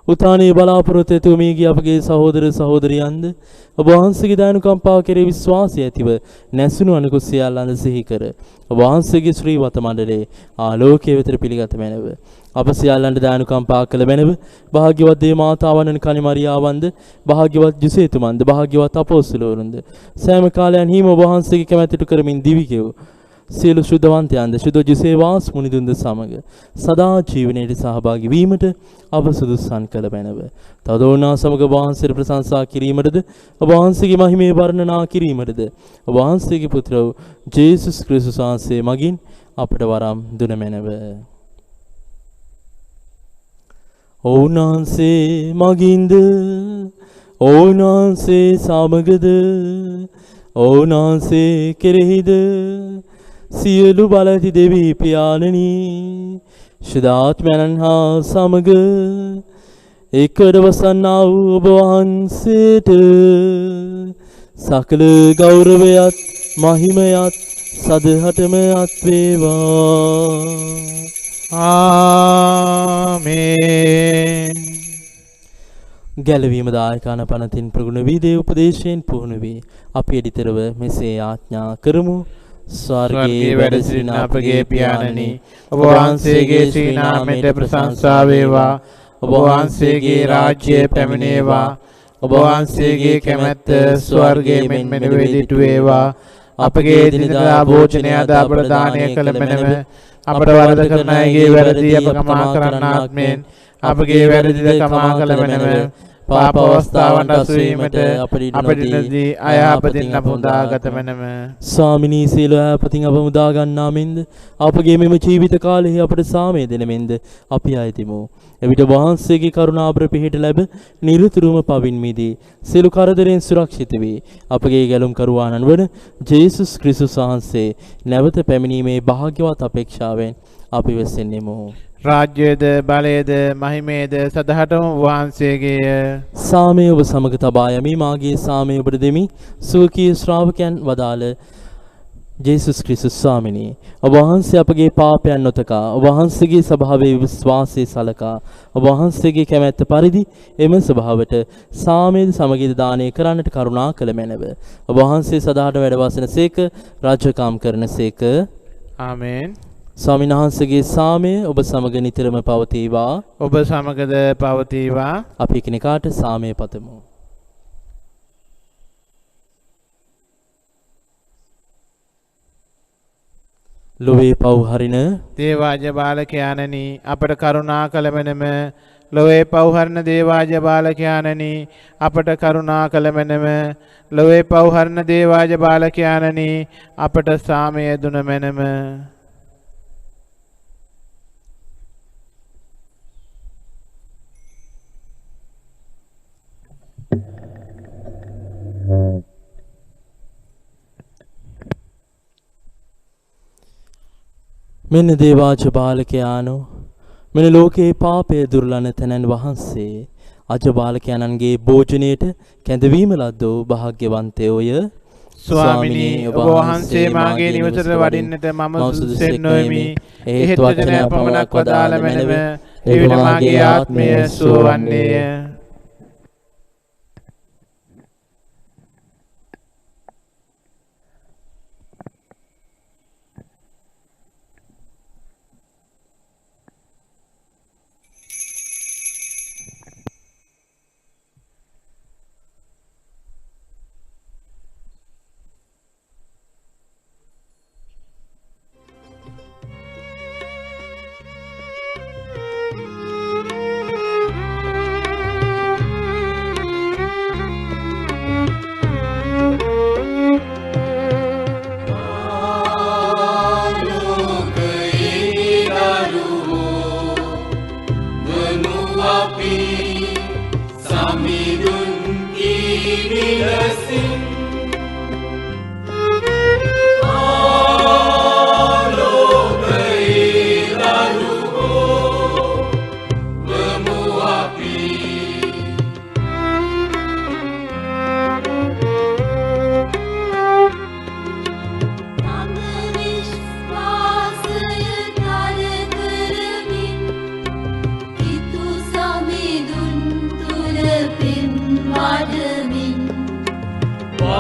උතානයේ බලාපොරොත්තු ඇතුව මේ ගිය අපගේ සහෝදර සහෝදරියන්ද ඔබ වහන්සේගේ දානුකම්පාව කෙරෙහි විශ්වාසය ඇතිව නැසුණු අනිකුත් සියල්ලන්ද සිහි කර ඔබ වහන්සේගේ ශ්‍රී වත මණ්ඩලයේ ආලෝකයේ වෙතට පිළිගත මැනව. අප සියල්ලන්ට දානුකම්පා කළ මැනව. භාග්‍යවත් දේ මාතාවන්න් කනි මරියාවන්ද, භාග්‍යවත් ජුසේතුමන්ද, භාග්‍යවත් අපොස්තලවරුන්ද සෑම කාලයන්හිම ඔබ වහන්සේගේ කැමැත්තට කරමින් දිවි ගෙව් සියලු ශුද්ධවන්තයන්ද ශුද්ධ ජුසේවාස් මුනිදුන්ද සමග සදා ජීවනයේ සහභාගී වීමට අප සුදුසුසන් කළ මැනව. තවදෝනා සමග වහන්සේට ප්‍රශංසා කිරීමටද ඔබ වහන්සේගේ මහිමේ වර්ණනා කිරීමටද ඔබ වහන්සේගේ පුත්‍ර වූ ජේසුස් ක්‍රිස්තුස් වහන්සේ මගින් අපට වරම් දුන මැනව. ඕනාන්සේ මගින්ද ඕනාන්සේ සමගද ඕනාන්සේ කෙරෙහිද සියලු බලති දෙවි පියාණනි ශුද්ධාත්මයන් හා සමග එකට වසන්නා වූ ඔබ වහන්සේට සකල ගෞරවයත් මහිමයත් සදහටම අත් වේවා. ආමේන්. ගැලවීම දායකන පනතින් ප්‍රගුණ වී දේව උපදේශයෙන් පුහුණු වී අපි එඩිතරව මෙසේ ආඥා කරමු. ස්වර්ගයේ වැඩ සිටින අපගේ පියාණනි, ඔබ වහන්සේගේ ශ්‍රී නාමයට ප්‍රශංසා වේවා. ඔබ වහන්සේගේ රාජ්‍යය පැමිණේවා. ඔබ වහන්සේගේ කැමැත්ත ස්වර්ගයේ මෙන්ම නිවේදිත වේවා. අපගේ දිනදා භෝජනය අද අපට දානය කළ මැනව. අපට වරද කරන අයගේ වැරදි අප කමා කරන්නාක් මෙන් අපගේ වැරදිද කමා කළ මැනව. පාප අවස්ථාවන්ට අසුවීමට අපට ඉඩදී අයහපතින් අප මුදාගත මැනව. ස්වාමිනී සීල යහපතින් අප මුදා ගන්නා මෙන්ද අපගේ මෙම ජීවිත කාලෙහි අපට සාමය දෙන මෙන්ද අපි අයතිමු. එවිට වහන්සේගේ කරුණාබර පිහිට ලැබ නිරතුරුවම පවින් මිදී සියලු කරදරෙන් සුරක්ෂිත වී අපගේ ගැලුම් කරුවාණන් වන ජේසුස් ක්‍රිස්තුස් වහන්සේ නැවත පැමිණීමේ භාග්‍යවත් අපේක්ෂාවෙන් අපි වෙසෙන්නෙමු. රාජ්‍යයේද බලයේද මහිමේද සදහටම වහන්සේගේය. සාමය ඔබ සමග තබා යමි. මාගේ සාමය ඔබට දෙමි. සුවකීය ශ්‍රාවකයන් වදාළ ජේසුස් ක්‍රිස්තුස් ස්වාමිනී, ඔබ වහන්සේ අපගේ පාපයන් නොතකා ඔබ වහන්සේගේ ස්වභාවයේ විශ්වාසය සලකා ඔබ වහන්සේගේ කැමැත්ත පරිදි එම ස්වභාවයට සාමයේද සමගියද දානය කරන්නට කරුණා කළ මැනව. ඔබ වහන්සේ සදාට වැඩ වසනසේක, රාජ්‍යකාම් කරනසේක. ආමේන්. ස්වාමීන් වහන්සේගේ සාමය ඔබ සමග නිතරම පවතිවා. ඔබ සමගද පවතිවා. අපි එකිනෙකාට සාමය පතමු. ලොවේ පව් හරින දේවාජ බාලකයාණනි, අපට කරුණා කළ මැනම. ලොවේ පව් හරින දේවාජ බාලකයාණනි, අපට කරුණා කළ මැනම. ලොවේ පව් හරින දේවාජ බාලකයාණනි, අපට සාමය දුන මැනම. මෙන්න දේවාජ බාලකයාණෝ, මෙන්න ලෝකේ පාපය දුර්ලන තැනන් වහන්සේ අජබාලකයන්න්ගේ භෝජනයට කැඳවීම ලද්දෝ භාග්‍යවන්තයෝය. ස්වාමිනී, ඔබ වහන්සේ මාගේ නිවසට වඩින්නට මම සුදුසෙන් නොෙමි. එහෙත් වචනය පමණක් වදාළ මැනව. එවිට මාගේ ආත්මය සුව වන්නේය.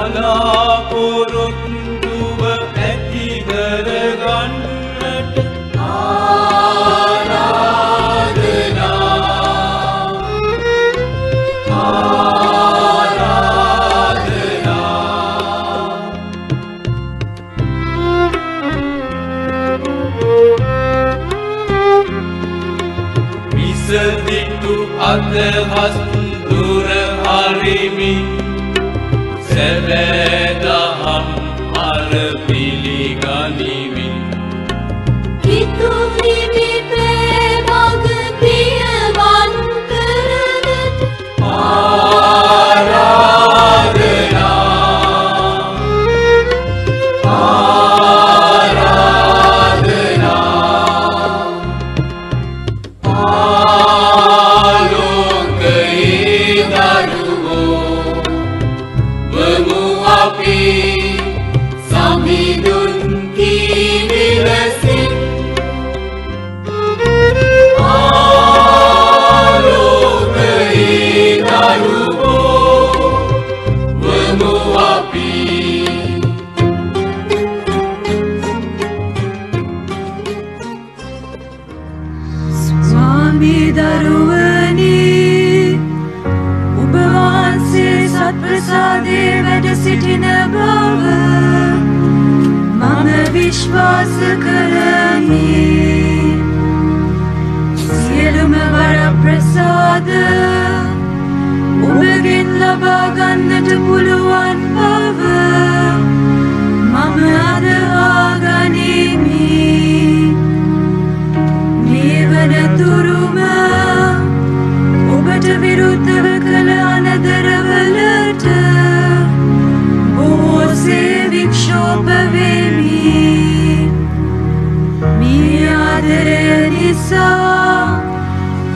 බලාපොරොත්තුව ඇති කරගන්නට විසදිටු අදහස් දුර හරිමි සැබෑදහම් අර පිළිගනිමි හිතුවිලි ප්‍රේමග පියවන් කරනට සිටින බව මම විශ්වාස කරමි සියලුම වරප්‍රසාද ඔබගෙන් ලබා ගන්නට පුළුවන් බව මම අදහා ගනිමි මේ වනතුරුම ඔබට විරුද්ධව කළ අනදරවලට වික්ෂෝප වෙමි මේ ආදරය නිසා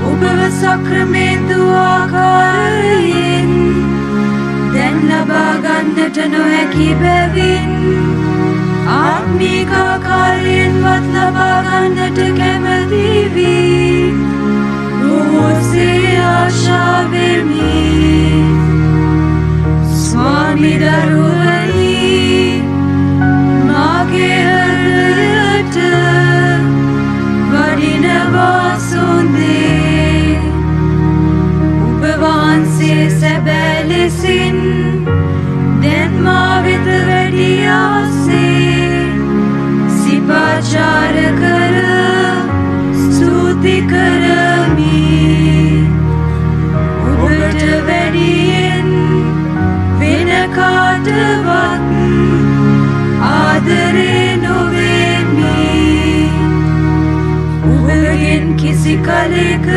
ඔබව සක්‍රමේන්තු ආකාරයෙන් දැන් ලබා ගන්නට නොහැකි බැවින් ආත්මික ආකාරයෙන්වත් ලබා ගන්නට කැමති වී බොහෝසේ ආශා වෙමි ස්වාමි දරුවනි මාගේ හෘදයට වඩිනවා සොඳේ ඔබ වහන්සේ සැබෑ ලෙසින් දැන් මා වෙත වැඩි ආසේ සිපාචාර කර ස්තුති කරමි ඔබට වැඩියෙන් වෙන කාටවත් ආදරේ නොවෙමි ඔබගෙන් කිසි කලෙක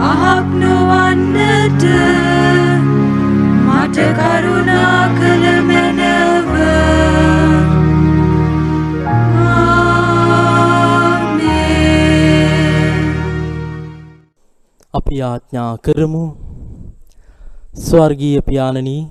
අහක් නොවන්නට මට කරුණා කළ මැනව ආමේන්. අපි යාඥා කරමු. ස්වර්ගීය පියාණනි,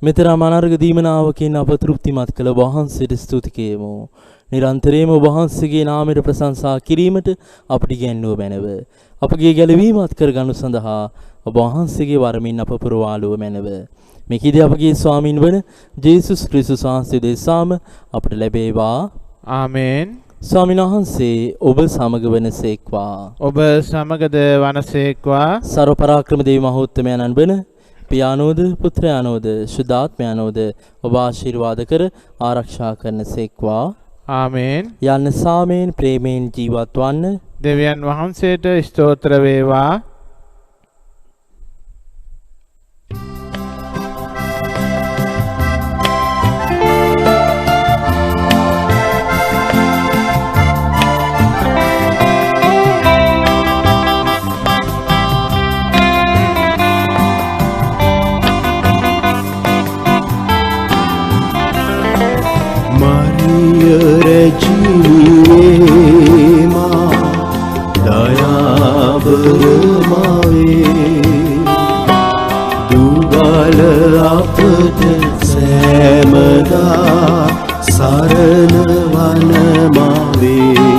මෙතරම් අනර්ග දීමනාවකින් අප තෘප්තිමත් කළ වහන්සේට ස්තුති කියමු. නිරන්තරයෙන්ම වහන්සේගේ නාමයට ප්‍රශංසා කිරීමට අපට ඉගැන්වූ මැනව. අපගේ ගැලවීමත් කරගනු සඳහා ඔබ වහන්සේගේ වරමින් අප පුරවාලුව මැනව. මේකදී අපගේ ස්වාමින් වන ජේසුස් ක්‍රිස්තුස් වහන්සේ දෙසාම අපට ලැබේවා. ආමේන්. ස්වාමීන් වහන්සේ ඔබ සමග වනසේක්වා. ඔබ සමගද වනසේක්වා. සර්ව පරාක්‍රම දේව මහෝත්තමයන්න් වන පියානෝද පුත්‍රයානෝද සුද්ධාත්මයානෝද ඔබ ආශිර්වාද කර ආරක්ෂා කරනසේක්වා. ආමේන්. යන්න සාමයෙන් ප්‍රේමයෙන් ජීවත් වන්න දෙවියන් වහන්සේට ස්තෝත්‍ර වේවා. අපට සෑමදා සරණ වනමාවේ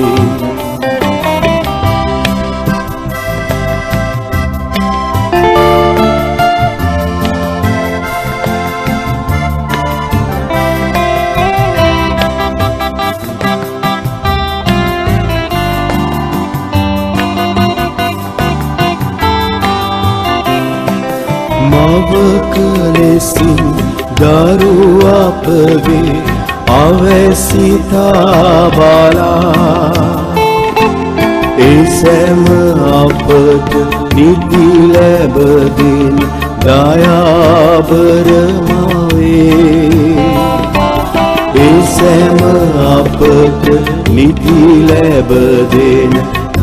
ලෙසින් දරු අපගේ අවැසිතා බලා ඒ සෑම අපට නිදි ලැබ දෙන දයාබර මාවේ ඒ සෑම අපට නිදි ලැබ දෙන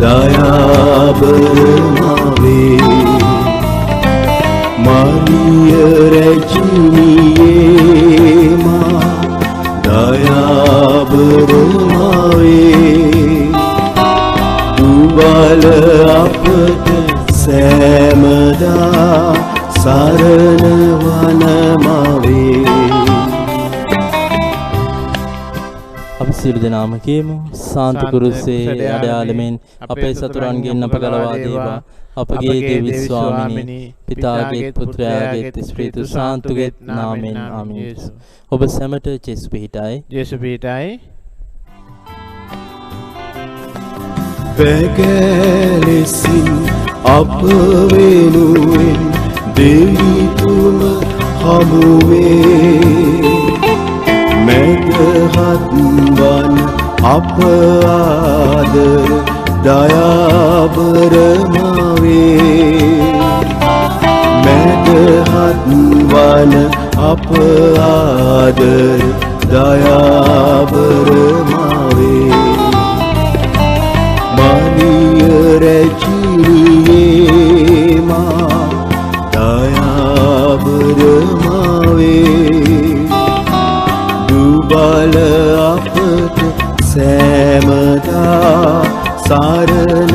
දයාබර මාවේ මරිය රැජිනියේ මා දයාබර මාවේ දුබල අපට සෑමදා සරණ වන මාවේ අපි සියලු දෙනාම කියමු සාන්ත කුරුසේ අඩයාලමෙන් අපේ සතුරන්ගෙන් අප ගලවා දේවා අපගේ දෙවි ස්වාමිනී පිතාගේ පුත්‍රයාගේ ස්ප්‍රීතු සාන්තුගේ නාමෙන් ආමීන්. ඔබ සැමට ජේසු පිහිටයි. ජේසු පිහිටයි. වැගැලෙසින් අප වෙනුවෙන් දෙවිතුම හමුවේ මැදහත් වන අප ආදර දයාබර මාවේ මැදහත් වන අප ආදර දයාබර මාවේ මනිය රැජිනියේ මා දයාබර මාවේ දුබල අපට සෑමදා සරණ